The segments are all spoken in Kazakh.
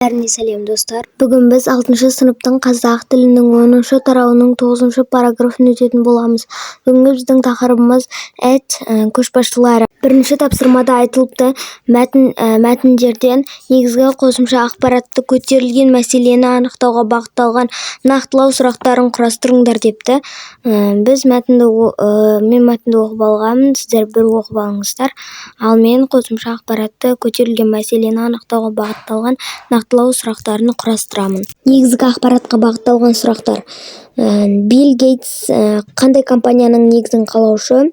Бәріне сәлем достар. Бүгін біз 6-шы сыныптың қазақ тілінің 10-шы тарауының 9-шы параграфын өтетін боламыз. Бүгінгі біздің тақырыбымыз көшбасшылары. Бірінші тапсырмада айтылыпты, мәтіндерден негізгі қосымша ақпаратты көтерілген мәселені анықтауға бағытталған нақтылау сұрақтарын құрастырыңдар депті. Мен мәтінді оқып алғанмын, сіздер бір оқып алыңыздар. Ал мен қосымша ақпаратты көтерілген мәселені анықтауға бағытталған нақтылау сұрақтарын құрастырамын. Негізгі ақпаратқа бағытталған сұрақтар. Билл Гейтс қандай компанияның негізін қалаушы?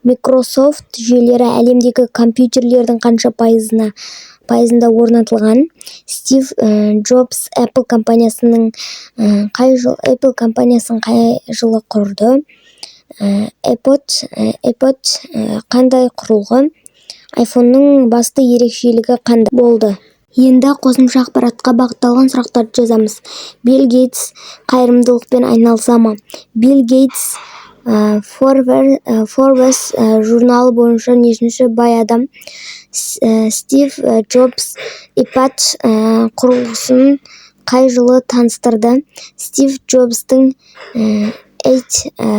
Microsoft жүйелері әлемдегі компьютерлердің қанша пайызында орнатылған? Стив Джобс Apple компаниясын қай жылы құрды? iPod қандай құрылғы? iPhone'ның басты ерекшелігі қандай болды? Енді қосымша ақпаратқа бағытталған сұрақтарды жазамыз. Билл Гейтс қайырымдылықпен айналыса ма? Билл Гейтс Forbes журналы бойынша нешінші бай адам? Стив Джобс iPad құрылғысын қай жылы таныстырды? Стив Джобстың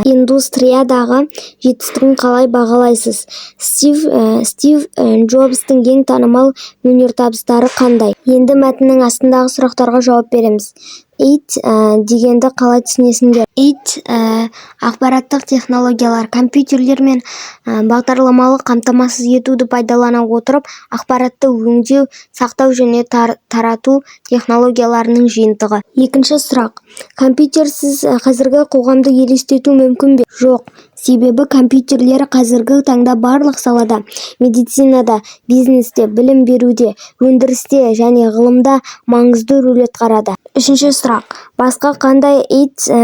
индустриядағы жетістігін қалай бағалайсыз? Стив Джобстың ең танымал өнертабыстары қандай? Енді мәтіннің астындағы сұрақтарға жауап береміз. Дегенді қалай түсінесіңдер? Ақпараттық технологиялар, компьютерлер мен бағдарламалық қамтамасыз етуді пайдалана отырып, ақпаратты өңдеу, сақтау және тарату технологияларының жиынтығы. Екінші сұрақ. Компьютерсіз қазіргі қоғамды елестету мүмкін бе? Жоқ. Себебі компьютерлер қазіргі таңда барлық салада, медицинада, бизнесте, білім беруде, өндірісте және ғылымда маңызды рөл атқарады. Үшінші сұрақ. Басқа қандай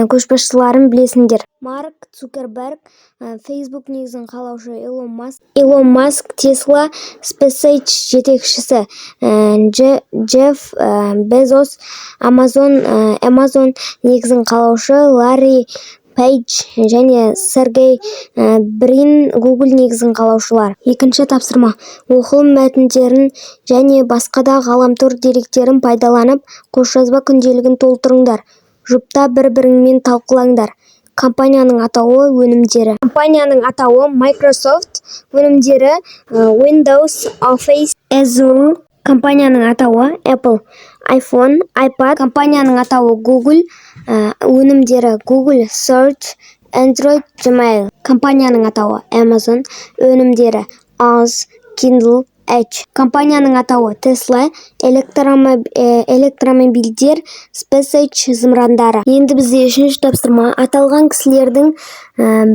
көшбасшыларын білесіңдер? Марк Цукерберг, Facebook негізін қалаушы Илон Маск, Tesla, SpaceX жетекшісі Джефф Безос, Amazon негізін қалаушы Ларри Пейдж және Сергей Брин Google негізін қалаушылар. Екінші тапсырма. Оқылым мәтіндерін және басқа да ғаламтор деректерін пайдаланып, қосжазба күнделігін толтырыңдар. Жұпта бір-біріңмен талқылаңдар. Компанияның атауы, өнімдері. Компанияның атауы Microsoft, өнімдері Windows, Office, Azure. Компанияның атауы Apple, iPhone, iPad. Компанияның атауы Google, өнімдері Google Search, Android, Gmail. Компанияның атауы Amazon, өнімдері Oz, Kindle, Edge. Компанияның атауы Tesla, электромобильдер, SpaceX зымырандары. Енді бізде үшінші тапсырма. Аталған кісілердің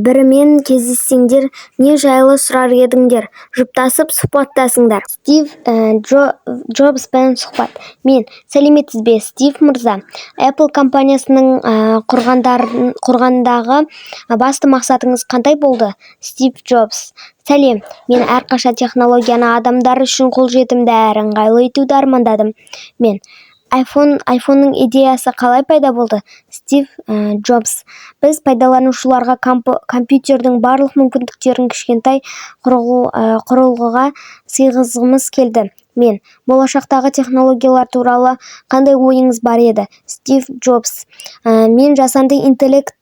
бірімен кездессеңдер, не жайлы сұрар едіңдер? Жұптасып сұхбаттасыңдар. Стив Джобспен сұхбат. Мен, сәлеметсіз бе, Стив мырза? Apple компаниясының құрғандағы басты мақсатыңыз қандай болды? Стив Джобс. Сәлем, мен әрқаша технологияны адамдар үшін қолжетімді әрі ыңғайлы етуді армандадым. Мен, iPhone'ның идеясы қалай пайда болды? Стив Джобс. Біз пайдаланушыларға компьютердің барлық мүмкіндіктерін кішкентай құрылғыға сыйғызғымыз келді. Мен, болашақтағы технологиялар туралы қандай ойыңыз бар еді? Стив Джобс. Мен жасанды интеллект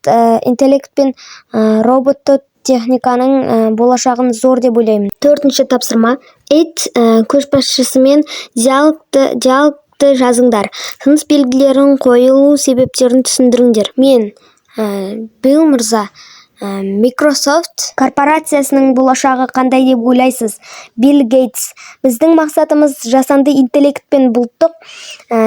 пен роботты техниканың болашағын зор деп ойлаймын. Төртінші тапсырма. Көшбасшысымен диалогты жазыңдар. Тыныс белгілерін қойылу себептерін түсіндіріңдер. Мен, Билл мырза, Microsoft корпорациясының болашағы қандай деп ойлайсыз? Билл Гейтс. Біздің мақсатымыз жасанды интеллект пен бұлттық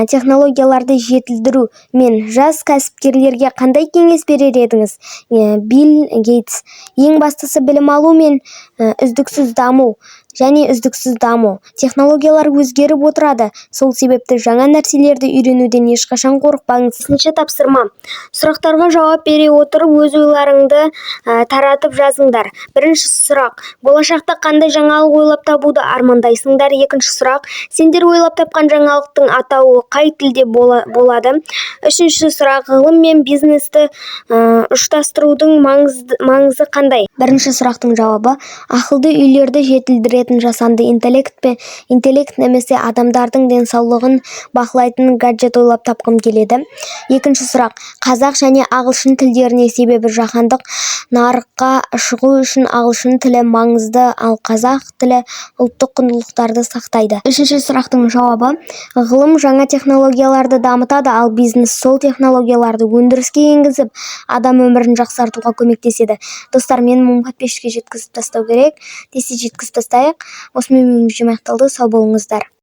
технологияларды жетілдіру. Мен, жас кәсіпкерлерге қандай кеңес берер едіңіз? Билл Гейтс. Ең бастысы білім алу мен үздіксіз даму. Технологиялар өзгеріп отырады. Сол себепті жаңа нәрселерді үйренуден ешқашан қорықпаңыз. Бесінші тапсырма. Сұрақтарға жауап бере отырып, өз ойларыңды таратып жазыңдар. Бірінші сұрақ. Болашақта қандай жаңалық ойлап табуды армандайсыңдар? Екінші сұрақ. Сендер ойлап тапқан жаңалықтың атауы қай тілде болады? Үшінші сұрақ. Ғылым мен бизнесті ұштастырудың маңызы қандай? Бірінші сұрақтың жауабы. Ақылды үйлерді жетілдіре беретін жасанды интеллект немесе адамдардың денсаулығын бақылайтын гаджет ойлап тапқым келеді. Екінші сұрақ: қазақ және ағылшын тілдеріне, себебі жаһандық нарыққа шығу үшін ағылшын тілі маңызды, ал қазақ тілі ұлттық құндылықтарды сақтайды. Үшінші сұрақтың жауабы: ғылым жаңа технологияларды дамытады, ал бизнес сол технологияларды өндіріске енгізіп, адам өмірін жақсартуға көмектеседі. Достар, мен 1000 подписчикке жеткізіп тастау керек. Тез жеткізіп тастайық. Осымен менің видеом аяқталды. Сау болыңыздар.